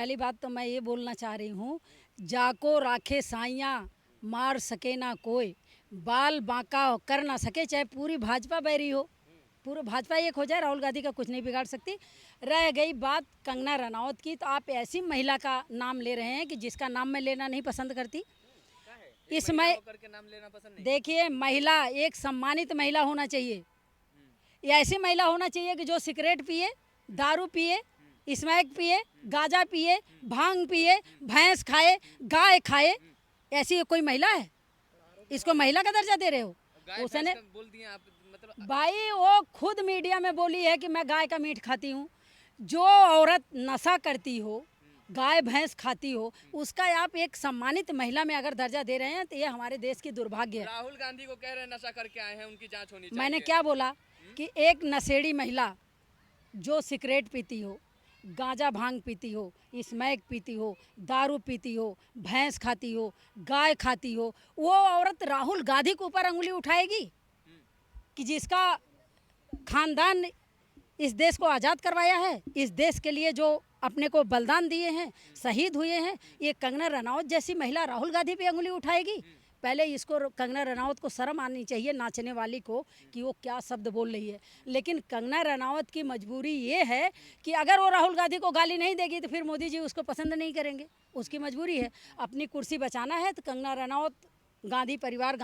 पहली बात तो मैं ये बोलना चाह रही हूँ, जाको राखे साइयाँ मार सके ना कोई, बाल बांका कर ना सके, चाहे पूरी भाजपा बैरी हो, पूरा भाजपा एक हो जाए, राहुल गांधी का कुछ नहीं बिगाड़ सकती। रह गई बात कंगना रनौत की, तो आप ऐसी महिला का नाम ले रहे हैं कि जिसका नाम मैं लेना नहीं पसंद करती। इसमें देखिए, महिला एक सम्मानित महिला होना चाहिए, या ऐसी महिला होना चाहिए कि जो सिगरेट पिए, दारू पिए, स्मैक पिए, गांजा पिए, भांग पिए, भैंस खाए, गाय खाए, ऐसी कोई महिला है? इसको महिला का दर्जा दे रहे हो? उसने बोल दिया आप, मतलब भाई वो खुद मीडिया में बोली है कि मैं गाय का मीट खाती हूँ। जो औरत नशा करती हो, गाय भैंस खाती हो, उसका आप एक सम्मानित महिला में अगर दर्जा दे रहे हैं तो ये हमारे देश की दुर्भाग्य है। राहुल गांधी को कह रहे हैं नशा करके आए हैं, उनकी जांच होनी चाहिए। मैंने क्या बोला कि एक नशेड़ी महिला जो सिगरेट पीती हो, गांजा भांग पीती हो, स्मैक पीती हो, दारू पीती हो, भैंस खाती हो, गाय खाती हो, वो औरत राहुल गांधी के ऊपर अंगुली उठाएगी कि जिसका खानदान इस देश को आज़ाद करवाया है, इस देश के लिए जो अपने को बलिदान दिए हैं, शहीद हुए हैं, ये कंगना रनौत जैसी महिला राहुल गांधी पे अंगुली उठाएगी? पहले इसको, कंगना रनौत को शर्म आनी चाहिए, नाचने वाली को, कि वो क्या शब्द बोल रही है। लेकिन कंगना रनौत की मजबूरी ये है कि अगर वो राहुल गांधी को गाली नहीं देगी तो फिर मोदी जी उसको पसंद नहीं करेंगे, उसकी मजबूरी है। अपनी कुर्सी बचाना है तो कंगना रनौत, गांधी परिवार,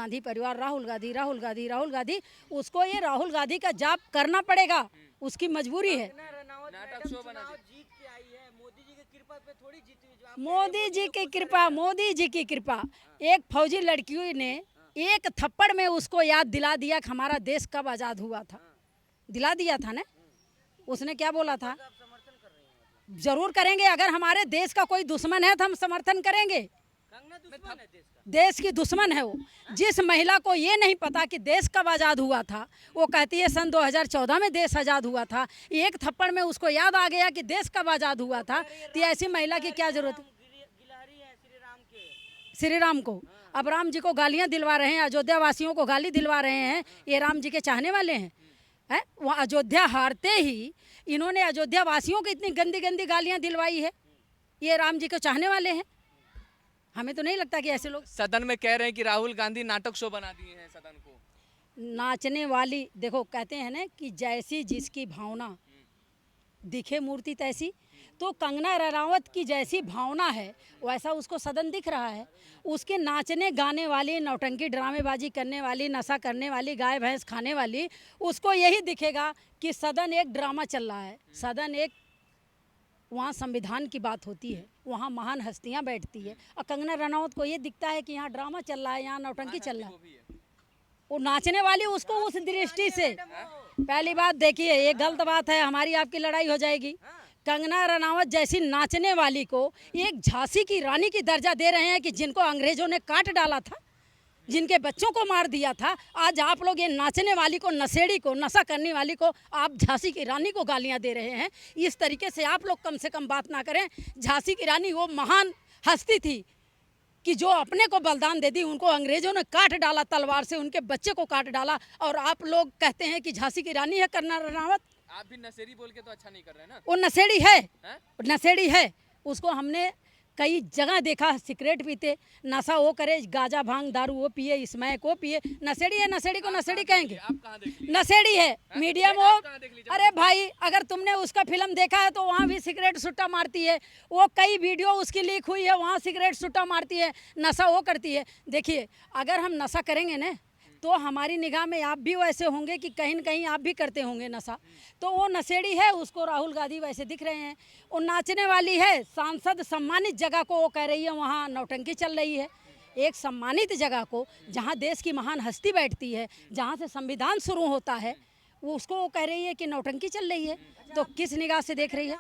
राहुल गांधी, राहुल गांधी, राहुल गांधी, उसको ये राहुल गांधी का जाप करना पड़ेगा, उसकी मजबूरी है। मोदी जी की कृपा, मोदी जी की कृपा। एक फौजी लड़की ने एक थप्पड़ में उसको याद दिला दिया कि हमारा देश कब आज़ाद हुआ था, दिला दिया था ना। उसने क्या बोला था? जरूर करेंगे, अगर हमारे देश का कोई दुश्मन है तो हम समर्थन करेंगे। देश की दुश्मन है वो। जिस महिला को ये नहीं पता कि देश कब आज़ाद हुआ था, वो कहती है सन 2014 में देश आज़ाद हुआ था, एक थप्पड़ में उसको याद आ गया कि देश कब आज़ाद हुआ था, तो ऐसी महिला की क्या जरूरत है? श्री राम को, अब राम जी को गालियां दिलवा रहे हैं, अयोध्या वासियों को गाली दिलवा रहे हैं, ये राम जी के चाहने वाले हैं? वो अयोध्या हारते ही इन्होंने अयोध्या वासियों को इतनी गंदी गंदी गालियां दिलवाई है, ये राम जी को चाहने वाले हैं? हमें तो नहीं लगता कि ऐसे लोग। सदन में कह रहे हैं कि राहुल गांधी नाटक शो बना दिए हैं सदन को। नाचने वाली, देखो कहते हैं ना कि जैसी जिसकी भावना दिखे मूर्ति तैसी, तो कंगना रनौत की जैसी भावना है वैसा उसको सदन दिख रहा है। उसके नाचने गाने वाली, नौटंकी ड्रामेबाजी करने वाली, नशा करने वाली, गाय भैंस खाने वाली, उसको यही दिखेगा कि सदन एक ड्रामा चल रहा है। सदन एक, वहाँ संविधान की बात होती है, वहाँ महान हस्तियाँ बैठती है, और कंगना रनौत को ये दिखता है कि यहाँ ड्रामा चल रहा है, यहाँ नौटंकी चल रहा है। वो नाचने वाली उसको उस दृष्टि से, पहली बात देखिए, ये गलत बात है, हमारी आपकी लड़ाई हो जाएगी। कंगना रनौत जैसी नाचने वाली को एक झांसी की रानी की दर्जा दे रहे हैं कि जिनको अंग्रेजों ने काट डाला था, जिनके बच्चों को मार दिया था, आज आप लोग ये नाचने वाली को, नशेड़ी को, नशा करने वाली को आप झांसी की रानी को गालियां दे रहे हैं। इस तरीके से आप लोग कम से कम बात ना करें। झांसी की रानी वो महान हस्ती थी कि जो अपने को बलिदान दे दी, उनको अंग्रेजों ने काट डाला तलवार से, उनके बच्चे को काट डाला, और आप लोग कहते हैं कि झांसी की रानी है कंगना रनौत। आप भी नशेड़ी बोल के तो अच्छा नहीं कर रहे ना। वो नशेड़ी है, नशेड़ी है, उसको हमने कई जगह देखा, सिगरेट पीते, नशा वो करे, गांजा भांग दारू वो पिए, स्मैक वो पिए, नशेड़ी है। नशेड़ी को नशेड़ी कहेंगे? नशेड़ी है मीडिया में। अरे भाई, अगर तुमने उसका फिल्म देखा है तो वहाँ भी सिगरेट सुट्टा मारती है, वो कई वीडियो उसकी लीक हुई है, वहाँ सिगरेट सुट्टा मारती है, नशा वो करती है। देखिए, अगर हम नशा करेंगे ना तो हमारी निगाह में आप भी वैसे होंगे कि कहीं न कहीं आप भी करते होंगे नशा, तो वो नशेड़ी है, उसको राहुल गांधी वैसे दिख रहे हैं। वो नाचने वाली है, सांसद सम्मानित जगह को वो कह रही है वहाँ नौटंकी चल रही है। एक सम्मानित जगह को, जहाँ देश की महान हस्ती बैठती है, जहाँ से संविधान शुरू होता है, वो उसको वो कह रही है कि नौटंकी चल रही है, तो किस निगाह से देख रही है?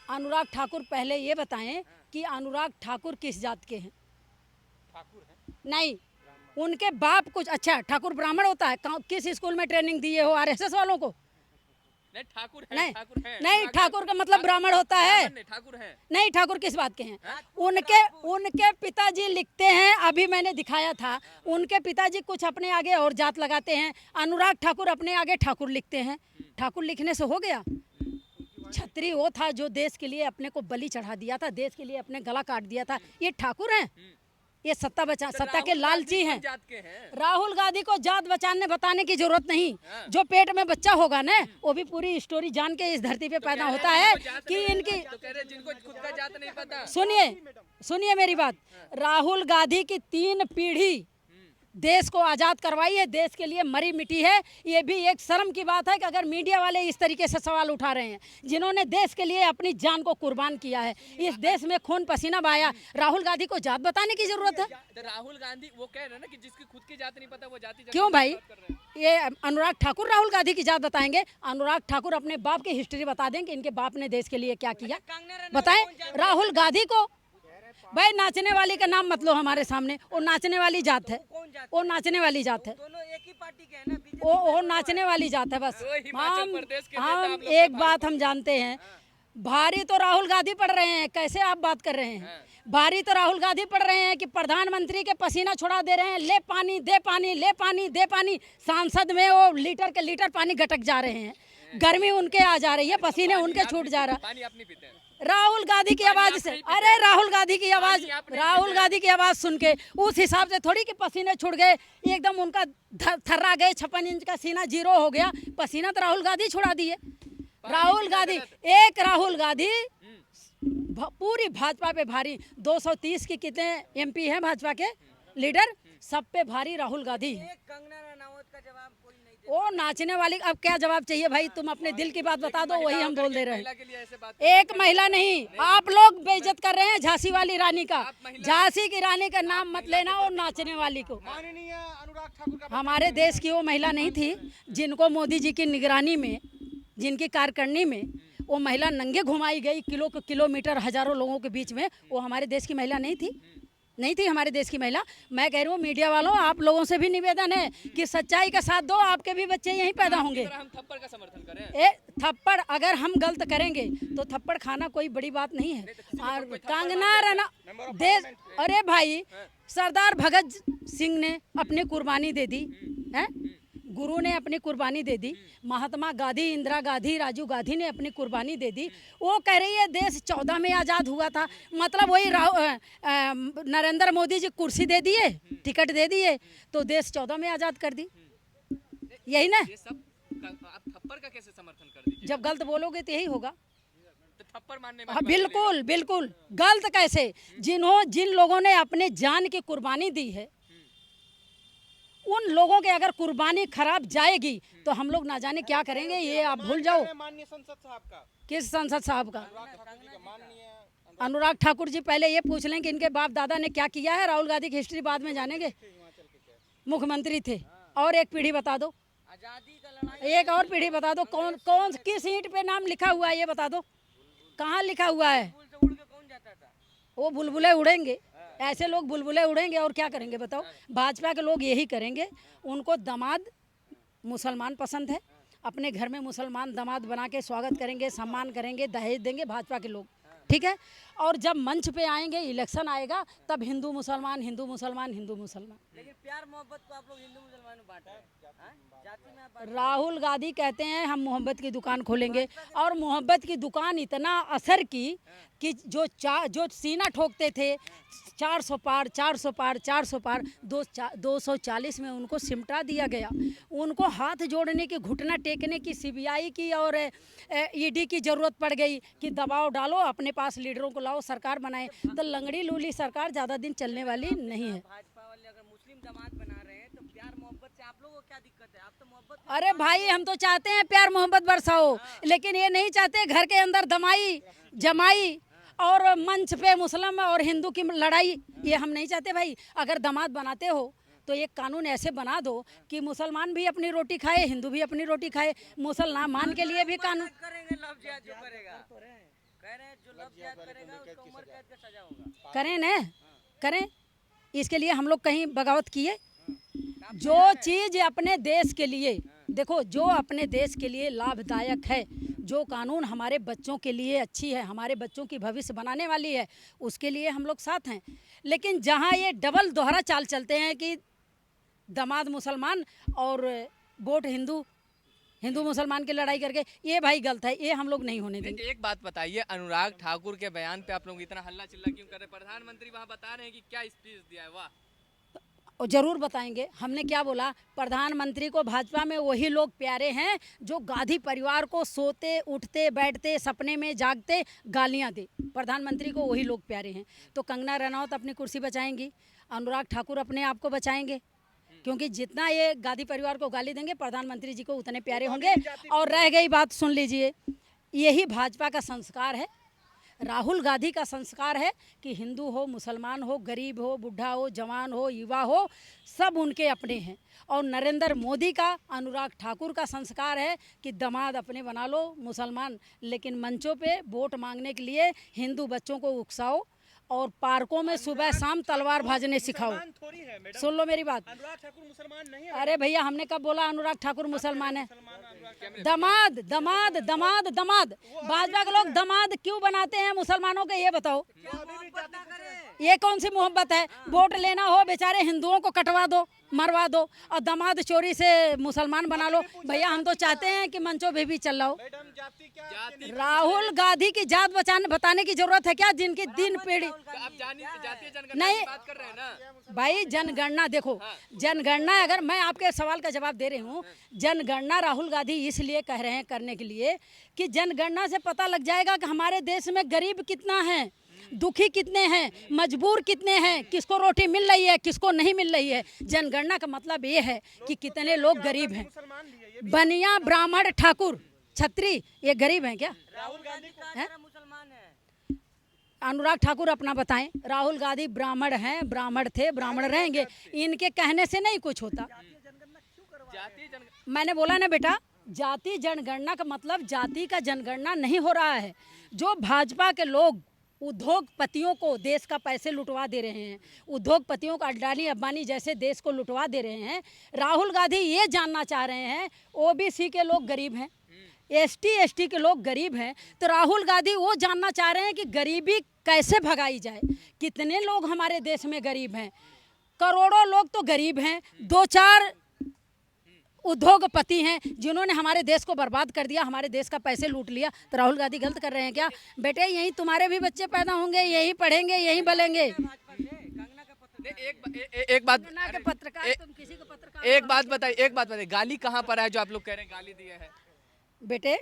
अनुराग ठाकुर, पहले ये बताएं कि अनुराग ठाकुर किस जात के हैं? ठाकुर है? नहीं, उनके बाप कुछ, अच्छा ठाकुर ब्राह्मण होता है? किस स्कूल में ट्रेनिंग दिए हो आरएसएस वालों को? नहीं ठाकुर है, नहीं ठाकुर है। नहीं, ठाकुर का मतलब ब्राह्मण होता है। नहीं ठाकुर है। नहीं, ठाकुर किस बात के हैं? उनके पिताजी लिखते हैं, अभी मैंने दिखाया था, उनके पिताजी कुछ अपने आगे और जात लगाते हैं। अनुराग ठाकुर अपने आगे ठाकुर लिखते हैं। ठाकुर लिखने से हो गया? छत्री वो था जो देश के लिए अपने को बलि चढ़ा दिया था, देश के लिए अपने गला काट दिया था। ये ठाकुर हैं? ये सत्ता के लालची हैं। जात के हैं। राहुल गांधी को जात बताने की जरूरत नहीं। जो पेट में बच्चा होगा ना, वो भी पूरी स्टोरी जान के इस धरती पे पैदा होता है कि इनकी। तो कह रहे जिनको खुद का जात नहीं पता। सुनिए मेरी बात। राहुल गांधी की 3 पीढ़ी देश को आज़ाद करवाई है, देश के लिए मरी मिटी है। ये भी एक शर्म की बात है कि अगर मीडिया वाले इस तरीके से सवाल उठा रहे हैं, जिन्होंने देश के लिए अपनी जान को कुर्बान किया है, इस देश में खून पसीना बहाया। राहुल गांधी को जात बताने की जरूरत है? तो राहुल गांधी वो कह रहे हैं ना कि जिसकी खुद की जात नहीं पता वो जाति क्यों भाई? ये अनुराग ठाकुर राहुल गांधी की जात बताएंगे? अनुराग ठाकुर अपने बाप की हिस्ट्री बता दें कि इनके बाप ने देश के लिए क्या किया, बताएं। राहुल गांधी को भाई नाचने वाली का नाम मत लो हमारे सामने। वो नाचने वाली जात है, वो नाचने वाली जात है, दोनों एक ही पार्टी के हैं ना, बीजेपी। वो नाचने वाली जात है बस। हम एक बात हम जानते हैं, भारी तो राहुल गांधी पढ़ रहे हैं। कैसे आप बात कर रहे हैं? भारी तो राहुल गांधी पढ़ रहे हैं कि प्रधानमंत्री के पसीना छुड़ा दे रहे हैं। ले पानी दे पानी, ले पानी दे पानी। सांसद में वो लीटर के लीटर पानी गटक जा रहे हैं। गर्मी उनके आ जा रही है, पसीने उनके छूट जा रहा है। राहुल गांधी की आवाज से, अरे राहुल गांधी की आवाज सुन के उस हिसाब से थोड़ी कि पसीने छूट गए, एकदम उनका थर्रा गए, 56 इंच का सीना 0 हो गया। पसीना तो राहुल गांधी छुड़ा दिए। राहुल गांधी पूरी भाजपा पे भारी। 230 की कितने MP हैं भाजपा के लीडर, सब पे भारी राहुल गांधी। कंगना रनावत का जवाब कोई नहीं दे। वो नाचने वाली, अब क्या जवाब चाहिए भाई? तुम अपने दिल की बात बता दो, वही हम बोल दे रहे हैं। एक महिला नहीं, आप लोग बेइज्जत कर रहे हैं झांसी वाली रानी का। झांसी की रानी का नाम मत लेना और नाचने वाली को। हमारे देश की वो महिला नहीं थी जिनको मोदी जी की निगरानी में, जिनकी कारकर्णी में वो महिला नंगे घुमाई गई किलोमीटर, हजारों लोगों के बीच में। वो हमारे देश की महिला नहीं थी हमारे देश की महिला। मैं कह रही हूँ मीडिया वालों, आप लोगों से भी निवेदन है कि सच्चाई का साथ दो, आपके भी बच्चे यहीं पैदा होंगे। हम थप्पड़ का समर्थन करें? थप्पड़ अगर हम गलत करेंगे तो थप्पड़ खाना कोई बड़ी बात नहीं है। और कंगना रनावत देश, अरे भाई सरदार भगत सिंह ने अपनी कुर्बानी दे दी है, गुरु ने अपनी कुर्बानी दे दी, महात्मा गांधी, इंदिरा गांधी, राजीव गांधी ने अपनी कुर्बानी दे दी। वो कह रही है देश 14 में आज़ाद हुआ था, मतलब वही नरेंद्र मोदी जी कुर्सी दे दिए, टिकट दे दिए तो देश 14 में आज़ाद कर दी। यही ना? ये सब आप थप्पड़ का कैसे समर्थन कर दीजिए? जब गलत बोलोगे तो यही होगा। तो थप्पड़ मारने में हाँ, बिल्कुल गलत कैसे? जिन लोगों ने अपने जान की कुर्बानी दी है, उन लोगों के अगर कुर्बानी खराब जाएगी तो हम लोग ना जाने क्या करेंगे। ये आप भूल जाओ। माननीय संसद साहब का, किस संसद साहब का? अनुराग ठाकुर जी पहले ये पूछ लें कि इनके बाप दादा ने क्या किया है। राहुल गांधी की हिस्ट्री बाद में जानेंगे। मुख्यमंत्री थे। और एक पीढ़ी बता दो, आजादी का लड़ाई। एक और पीढ़ी बता दो, कौन किस ईंट पे नाम लिखा हुआ है ये बता दो, कहाँ लिखा हुआ है? पुल से उड़ के कौन जाता था? वो बुलबुले उड़ेंगे, ऐसे लोग बुलबुले उड़ेंगे और क्या करेंगे बताओ? भाजपा के लोग यही करेंगे। उनको दामाद मुसलमान पसंद है, अपने घर में मुसलमान दामाद बना के स्वागत करेंगे, सम्मान करेंगे, दहेज देंगे भाजपा के लोग, ठीक है। और जब मंच पे आएंगे, इलेक्शन आएगा, तब हिंदू मुसलमान, हिंदू मुसलमान, हिंदू मुसलमान। लेकिन प्यार मोहब्बत को आप लोग हिंदू मुसलमान में बांटा है, जाति में आप बांटा है। राहुल गांधी कहते हैं हम मोहब्बत की दुकान खोलेंगे, और मोहब्बत की दुकान इतना असर की कि जो सीना ठोकते थे 400 पार 400 पार 400 पार 240 में उनको सिमटा दिया गया। उनको हाथ जोड़ने की, घुटना टेकने की CBI की और ED की ज़रूरत पड़ गई कि दबाव डालो, अपने पास लीडरों को लाओ, सरकार बनाए। तो लंगड़ी लूली सरकार ज़्यादा दिन चलने वाली नहीं है। भाजपा वाले अगर मुस्लिम जमात बना रहे हैं तो प्यार मोहब्बत से आप लोगों को क्या दिक्कत है? आप तो मोहब्बत। अरे भाई हम तो चाहते हैं प्यार मोहब्बत बरसाओ, लेकिन ये नहीं चाहते घर के अंदर दमाई जमाई और मंच पे मुस्लिम और हिंदू की लड़ाई। ये हम नहीं चाहते भाई। अगर दामाद बनाते हो तो एक कानून ऐसे बना दो कि मुसलमान भी अपनी रोटी खाए, हिंदू भी अपनी रोटी खाए, मुसलमान के लिए भी कानून करेंगे। लव जिहाद जो करेगा, कह रहे हैं जो लव जिहाद करेगा उसको उम्र कैद का सजा होगा। करें न करें, इसके लिए हम लोग कहीं बगावत किए। जो चीज़ अपने देश के लिए देखो, जो अपने देश के लिए लाभदायक है, जो कानून हमारे बच्चों के लिए अच्छी है, हमारे बच्चों की भविष्य बनाने वाली है, उसके लिए हम लोग साथ हैं। लेकिन जहाँ ये डबल दोहरा चाल चलते हैं कि दामाद मुसलमान और वोट हिंदू, हिंदू मुसलमान की लड़ाई करके, ये भाई गलत है, ये हम लोग नहीं होने देंगे। एक बात बताइए, अनुराग ठाकुर के बयान पे आप लोग इतना हल्ला चिल्ला क्यों कर रहे हैं? प्रधानमंत्री वहाँ बता रहे हैं कि क्या स्पीच दिया है, वाह। और जरूर बताएंगे। हमने क्या बोला, प्रधानमंत्री को भाजपा में वही लोग प्यारे हैं जो गांधी परिवार को सोते उठते बैठते सपने में जागते गालियां दे, प्रधानमंत्री को वही लोग प्यारे हैं। तो कंगना रनौत अपनी कुर्सी बचाएंगी, अनुराग ठाकुर अपने आप को बचाएंगे, क्योंकि जितना ये गांधी परिवार को गाली देंगे प्रधानमंत्री जी को उतने प्यारे होंगे। और रह गई बात, सुन लीजिए, यही भाजपा का संस्कार है, राहुल गांधी का संस्कार है कि हिंदू हो, मुसलमान हो, गरीब हो, बूढ़ा हो, जवान हो, युवा हो, सब उनके अपने हैं। और नरेंद्र मोदी का, अनुराग ठाकुर का संस्कार है कि दामाद अपने बना लो मुसलमान, लेकिन मंचों पे वोट मांगने के लिए हिंदू बच्चों को उकसाओ और पार्कों में सुबह शाम तलवार भाजने सिखाओ। सुन लो मेरी बात, अनुराग ठाकुर मुसलमान नहीं है। अरे भैया, हमने कब बोला अनुराग ठाकुर मुसलमान है? दामाद दामाद दामाद दामाद, भाजपा के लोग दामाद क्यों बनाते हैं मुसलमानों के, ये बताओ। ये कौन सी मोहब्बत है? वोट लेना हो बेचारे हिंदुओं को कटवा दो, मरवा दो, और दामाद चोरी से मुसलमान बना लो। भैया, हम तो चाहते हैं कि मंचों पे भी चलाओ। राहुल गांधी की जात बताने की जरूरत है क्या? जिनकी दिन पीढ़ी आप जातीय जनगणना नहीं, की बात कर रहे हैं ना भाई जनगणना देखो, जनगणना, अगर मैं आपके सवाल का जवाब दे रही हूँ, जनगणना राहुल गांधी इसलिए कह रहे हैं करने के लिए कि जनगणना से पता लग जाएगा कि हमारे देश में गरीब कितना है, दुखी कितने हैं, मजबूर कितने हैं, किसको रोटी मिल रही है, किसको नहीं मिल रही है। जनगणना का मतलब ये है कि कितने लोग गरीब हैं। बनिया, ब्राह्मण, ठाकुर, छत्री, ये गरीब हैं क्या? राहुल गांधी का मुसलमान है। अनुराग ठाकुर अपना बताएं। राहुल गांधी ब्राह्मण हैं, ब्राह्मण थे, ब्राह्मण रहेंगे, इनके कहने से नहीं कुछ होता। मैंने बोला ना बेटा, जाति जनगणना का मतलब जाति का जनगणना नहीं हो रहा है। जो भाजपा के लोग उद्योगपतियों को देश का पैसे लुटवा दे रहे हैं, उद्योगपतियों को अडानी अंबानी जैसे देश को लुटवा दे रहे हैं, राहुल गांधी ये जानना चाह रहे हैं ओबीसी के लोग गरीब हैं, एसटी के लोग गरीब हैं, तो राहुल गांधी वो जानना चाह रहे हैं कि गरीबी कैसे भगाई जाए। कितने लोग हमारे देश में गरीब हैं? करोड़ों लोग तो गरीब हैं, 2-4 उद्योगपति हैं जिन्होंने हमारे देश को बर्बाद कर दिया, हमारे देश का पैसे लूट लिया। तो राहुल गांधी गलत कर रहे हैं क्या? बेटे, यहीं तुम्हारे भी बच्चे पैदा होंगे, यहीं पढ़ेंगे, यहीं बलेंगे। एक बात, पत्रकार, तुम किसी को पत्रकार, एक बात बताइए, गाली कहाँ पर है जो आप लोग कह रहे हैं गाली दिए है? बेटे,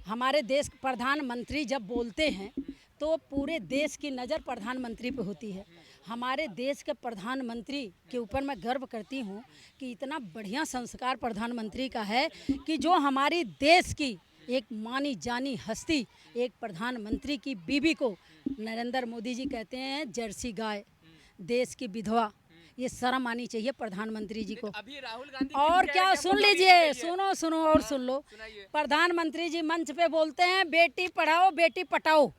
हमारे देश के प्रधानमंत्री जब बोलते हैं तो पूरे देश की नज़र प्रधानमंत्री पे होती है। हमारे देश के प्रधानमंत्री के ऊपर मैं गर्व करती हूँ कि इतना बढ़िया संस्कार प्रधानमंत्री का है कि जो हमारी देश की एक मानी जानी हस्ती, एक प्रधानमंत्री की बीवी को नरेंद्र मोदी जी कहते हैं जर्सी गाय, देश की विधवा। ये शर्म आनी चाहिए प्रधानमंत्री जी को। अभी राहुल गांधी और क्या, सुन लीजिए, सुनो और सुन लो। प्रधानमंत्री जी मंच पे बोलते हैं बेटी पढ़ाओ बेटी पटाओ।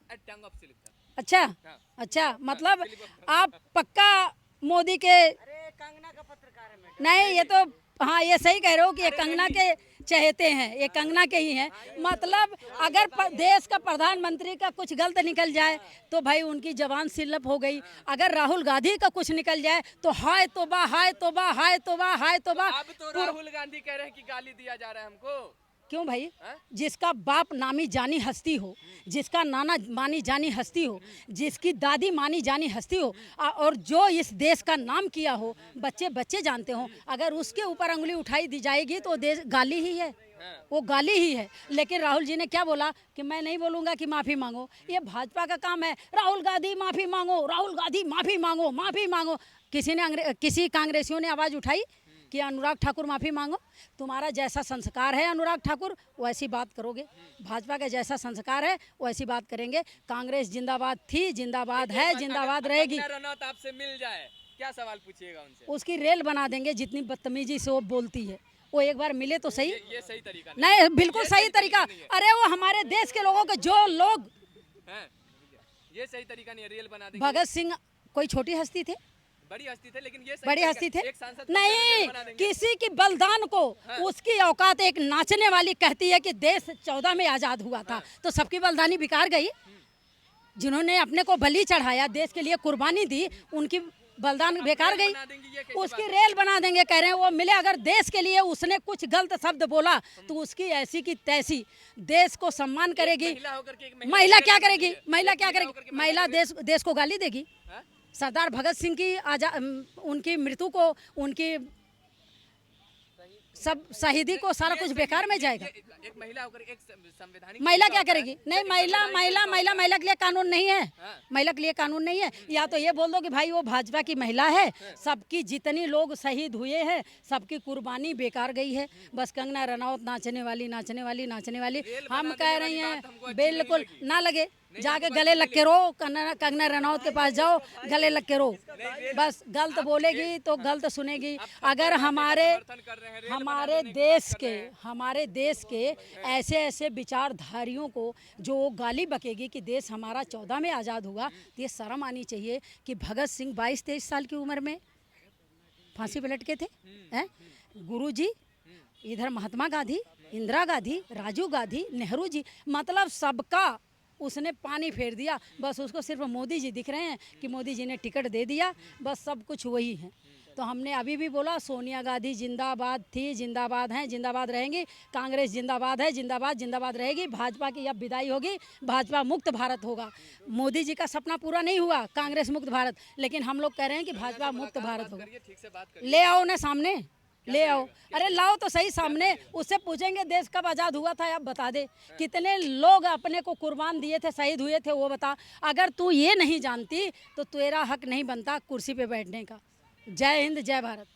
अच्छा, मतलब आप पक्का मोदी के? अरे कंगना का पत्रकार है मैडम। नहीं, ये तो, हाँ, ये सही कह रहे हो कि ये कंगना के चहेते हैं, ये कंगना के ही हैं। मतलब अगर देश का प्रधानमंत्री का कुछ गलत निकल जाए तो भाई उनकी जबान सिलप हो गई। अगर राहुल गांधी का कुछ निकल जाए तो हाय तौबा, हाय तौबा, हाय तौबा, हाय तौबा। अब तो राहुल गांधी कह रहे हैं कि गाली दिया जा रहा है हमको। क्यों भाई? जिसका बाप नामी जानी हस्ती हो, जिसका नाना मानी जानी हस्ती हो, जिसकी दादी मानी जानी हस्ती हो, और जो इस देश का नाम किया हो, बच्चे जानते हो, अगर उसके ऊपर अंगुली उठाई दी जाएगी तो देश गाली ही है, वो गाली ही है। लेकिन राहुल जी ने क्या बोला कि मैं नहीं बोलूँगा कि माफ़ी मांगो। ये भाजपा का काम है, राहुल गांधी माफ़ी मांगो, राहुल गांधी माफ़ी मांगो, माफ़ी मांगो। किसी कांग्रेसियों ने आवाज़ उठाई कि अनुराग ठाकुर माफ़ी मांगो? तुम्हारा जैसा संस्कार है अनुराग ठाकुर, वैसी बात करोगे। भाजपा का जैसा संस्कार है वैसी बात करेंगे। कांग्रेस जिंदाबाद थी, जिंदाबाद है, जिंदाबाद रहेगी। रनौत आपसे मिल जाए, क्या सवाल पूछिएगा उनसे? उसकी रेल बना देंगे, जितनी बदतमीजी से वो बोलती है। वो एक बार मिले तो सही। ये सही तरीका नहीं, बिल्कुल सही तरीका। अरे वो हमारे देश के लोगों के जो लोग, ये सही तरीका नहीं है, रेल बना देंगे। भगत सिंह कोई छोटी हस्ती थे? बड़ी हस्ती थे, लेकिन ये सही बड़ी करेगा। हस्ती थे एक सांसद को नहीं, बना देंगे। किसी की बलिदान को उसकी औकात, एक नाचने वाली कहती है कि देश 14 में आजाद हुआ था, तो सबकी बलिदानी बेकार गई। जिन्होंने अपने को बलि चढ़ाया, देश के लिए कुर्बानी दी, उनकी बलिदान बेकार गई। बना देंगे, ये कैसी उसकी बात है? रेल बना देंगे कह रहे हैं, वो मिले। अगर देश के लिए उसने कुछ गलत शब्द बोला तो उसकी ऐसी की तैसी, देश को सम्मान करेगी। महिला होकर के एक महिला क्या होकर के करेगी? महिला क्या होकर के करेगी? महिला देश को गाली देगी। हाँ? सरदार भगत सिंह की उनकी मृत्यु को, उनकी सब शहीदी को, सारा कुछ बेकार में जाएगा। एक महिला होकर एक संवैधानिक महिला तरीका क्या होता है। करेगी? नहीं, महिला के लिए कानून नहीं है। महिला के लिए कानून नहीं है। या तो ये बोल दो कि भाई वो भाजपा की महिला है, सबकी जितनी लोग शहीद हुए हैं, सबकी कुर्बानी बेकार गई है। बस कंगना रनौत नाचने वाली। हम कह रही हैं बिल्कुल ना लगे, जाके गले लग के रो, कंगना रनौत के पास जाओ, गले लग के रो। बस गलत बोलेगी तो गलत सुनेगी। अगर हमारे देश के ऐसे विचारधारियों को जो गाली बकेगी कि देश हमारा 14 में आज़ाद हुआ, तो ये शर्म आनी चाहिए कि भगत सिंह 22-23 साल की उम्र में फांसी पे लटके थे। हैं? गुरुजी, इधर महात्मा गांधी, इंदिरा गांधी, राजीव गांधी, नेहरू जी, मतलब सबका उसने पानी फेर दिया। बस उसको सिर्फ मोदी जी दिख रहे हैं कि मोदी जी ने टिकट दे दिया, बस सब कुछ वही है। तो हमने अभी भी बोला सोनिया गांधी जिंदाबाद थी, जिंदाबाद हैं, जिंदाबाद रहेंगी। कांग्रेस जिंदाबाद है, जिंदाबाद रहेगी। भाजपा की अब विदाई होगी, भाजपा मुक्त भारत होगा। मोदी जी का सपना पूरा नहीं हुआ, कांग्रेस मुक्त भारत, लेकिन हम लोग कह रहे हैं कि भाजपा मुक्त भारत होगा। ठीक से बात करिए। ले आओ ना सामने, ले आओ। अरे लाओ तो सही सामने। उससे पूछेंगे देश कब आज़ाद हुआ था, आप बता दे। कितने लोग अपने को कुर्बान दिए थे, शहीद हुए थे, वो बता। अगर तू ये नहीं जानती तो तेरा हक नहीं बनता कुर्सी पे बैठने का। जय हिंद, जय भारत।